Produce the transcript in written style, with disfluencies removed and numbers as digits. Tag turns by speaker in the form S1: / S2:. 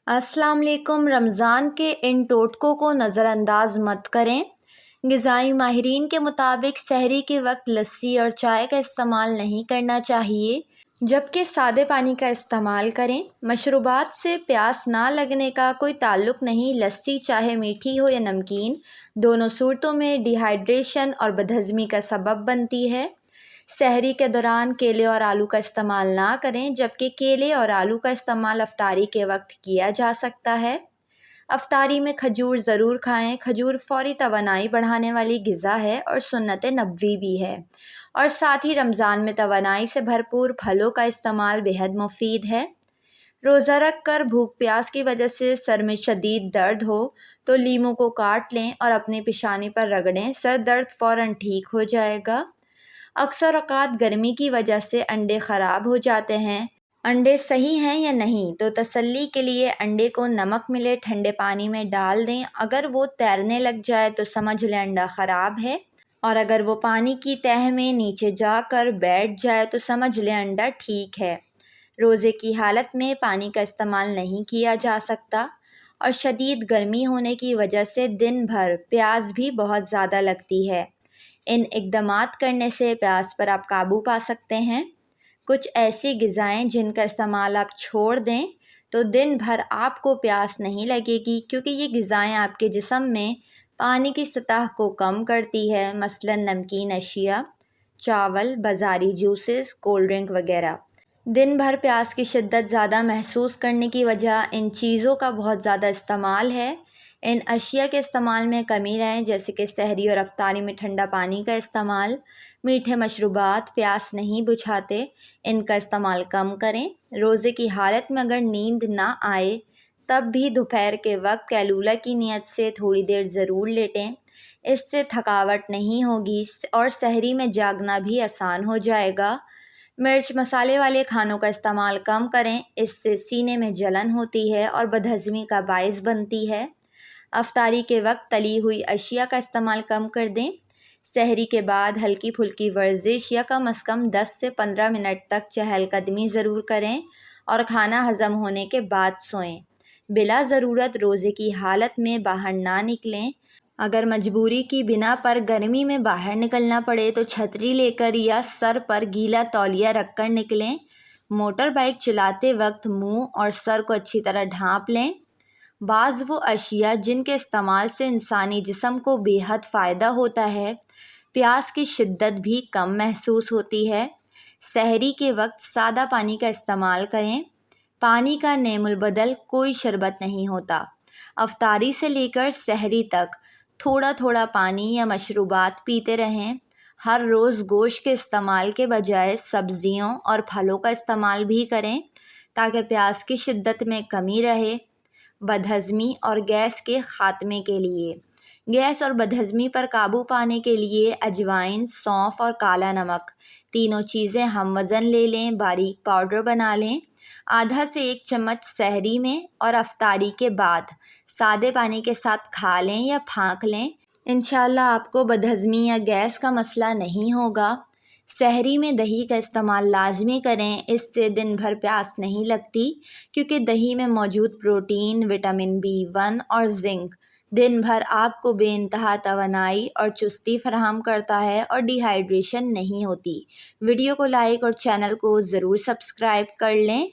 S1: السلام علیکم۔ رمضان کے ان ٹوٹکوں کو نظر انداز مت کریں۔ غذائی ماہرین کے مطابق سحری کے وقت لسی اور چائے کا استعمال نہیں کرنا چاہیے، جبکہ سادے پانی کا استعمال کریں۔ مشروبات سے پیاس نہ لگنے کا کوئی تعلق نہیں۔ لسی چاہے میٹھی ہو یا نمکین، دونوں صورتوں میں ڈی ہائیڈریشن اور بدہضمی کا سبب بنتی ہے۔ سحری کے دوران کیلے اور آلو کا استعمال نہ کریں، جبکہ کیلے اور آلو کا استعمال افطاری کے وقت کیا جا سکتا ہے۔ افطاری میں کھجور ضرور کھائیں۔ کھجور فوری توانائی بڑھانے والی غذا ہے اور سنت نبوی بھی ہے، اور ساتھ ہی رمضان میں توانائی سے بھرپور پھلوں کا استعمال بہت مفید ہے۔ روزہ رکھ کر بھوک پیاس کی وجہ سے سر میں شدید درد ہو تو لیموں کو کاٹ لیں اور اپنی پیشانی پر رگڑیں، سر درد فوراً ٹھیک ہو جائے گا۔ اکثر اوقات گرمی کی وجہ سے انڈے خراب ہو جاتے ہیں۔ انڈے صحیح ہیں یا نہیں تو تسلی کے لیے انڈے کو نمک ملے ٹھنڈے پانی میں ڈال دیں۔ اگر وہ تیرنے لگ جائے تو سمجھ لیں انڈا خراب ہے، اور اگر وہ پانی کی تہہ میں نیچے جا کر بیٹھ جائے تو سمجھ لیں انڈا ٹھیک ہے۔ روزے کی حالت میں پانی کا استعمال نہیں کیا جا سکتا، اور شدید گرمی ہونے کی وجہ سے دن بھر پیاس بھی بہت زیادہ لگتی ہے۔ ان اقدامات کرنے سے پیاس پر آپ قابو پا سکتے ہیں۔ کچھ ایسی غذائیں جن کا استعمال آپ چھوڑ دیں تو دن بھر آپ کو پیاس نہیں لگے گی، کیونکہ یہ غذائیں آپ کے جسم میں پانی کی سطح کو کم کرتی ہے، مثلاً نمکین اشیاء، چاول، بازاری جوسز، کولڈ ڈرنک وغیرہ۔ دن بھر پیاس کی شدت زیادہ محسوس کرنے کی وجہ ان چیزوں کا بہت زیادہ استعمال ہے۔ ان اشیاء کے استعمال میں کمی لائیں، جیسے کہ سحری اور افطاری میں ٹھنڈا پانی کا استعمال۔ میٹھے مشروبات پیاس نہیں بجھاتے، ان کا استعمال کم کریں۔ روزے کی حالت میں اگر نیند نہ آئے تب بھی دوپہر کے وقت قیلولہ کی نیت سے تھوڑی دیر ضرور لیٹیں، اس سے تھکاوٹ نہیں ہوگی اور سحری میں جاگنا بھی آسان ہو جائے گا۔ مرچ مسالے والے کھانوں کا استعمال کم کریں، اس سے سینے میں جلن ہوتی ہے اور بدہضمی کا باعث بنتی ہے۔ افطاری کے وقت تلی ہوئی اشیاء کا استعمال کم کر دیں۔ سحری کے بعد ہلکی پھلکی ورزش یا کم از کم 10 سے 15 منٹ تک چہل قدمی ضرور کریں، اور کھانا ہضم ہونے کے بعد سوئیں۔ بلا ضرورت روزے کی حالت میں باہر نہ نکلیں۔ اگر مجبوری کی بنا پر گرمی میں باہر نکلنا پڑے تو چھتری لے کر یا سر پر گیلا تولیہ رکھ کر نکلیں۔ موٹر بائیک چلاتے وقت منہ اور سر کو اچھی طرح ڈھانپ لیں۔ بعض وہ اشیاء جن کے استعمال سے انسانی جسم کو بے حد فائدہ ہوتا ہے، پیاس کی شدت بھی کم محسوس ہوتی ہے۔ سحری کے وقت سادہ پانی کا استعمال کریں۔ پانی کا نعم البدل کوئی شربت نہیں ہوتا۔ افطاری سے لے کر سحری تک تھوڑا تھوڑا پانی یا مشروبات پیتے رہیں۔ ہر روز گوشت کے استعمال کے بجائے سبزیوں اور پھلوں کا استعمال بھی کریں تاکہ پیاس کی شدت میں کمی رہے۔ بدہضمی اور گیس کے خاتمے کے لیے گیس اور بدہضمی پر قابو پانے کے لیے اجوائن، سونف اور کالا نمک تینوں چیزیں ہم وزن لے لیں، باریک پاؤڈر بنا لیں۔ آدھا سے 1 چمچ سحری میں اور افطاری کے بعد سادے پانی کے ساتھ کھا لیں یا پھانک لیں۔ انشاءاللہ آپ کو بدہضمی یا گیس کا مسئلہ نہیں ہوگا۔ سحری میں دہی کا استعمال لازمی کریں، اس سے دن بھر پیاس نہیں لگتی، کیونکہ دہی میں موجود پروٹین، وٹامن B1 اور زنک دن بھر آپ کو بے انتہا توانائی اور چستی فراہم کرتا ہے اور ڈی ہائیڈریشن نہیں ہوتی۔ ویڈیو کو لائک اور چینل کو ضرور سبسکرائب کر لیں۔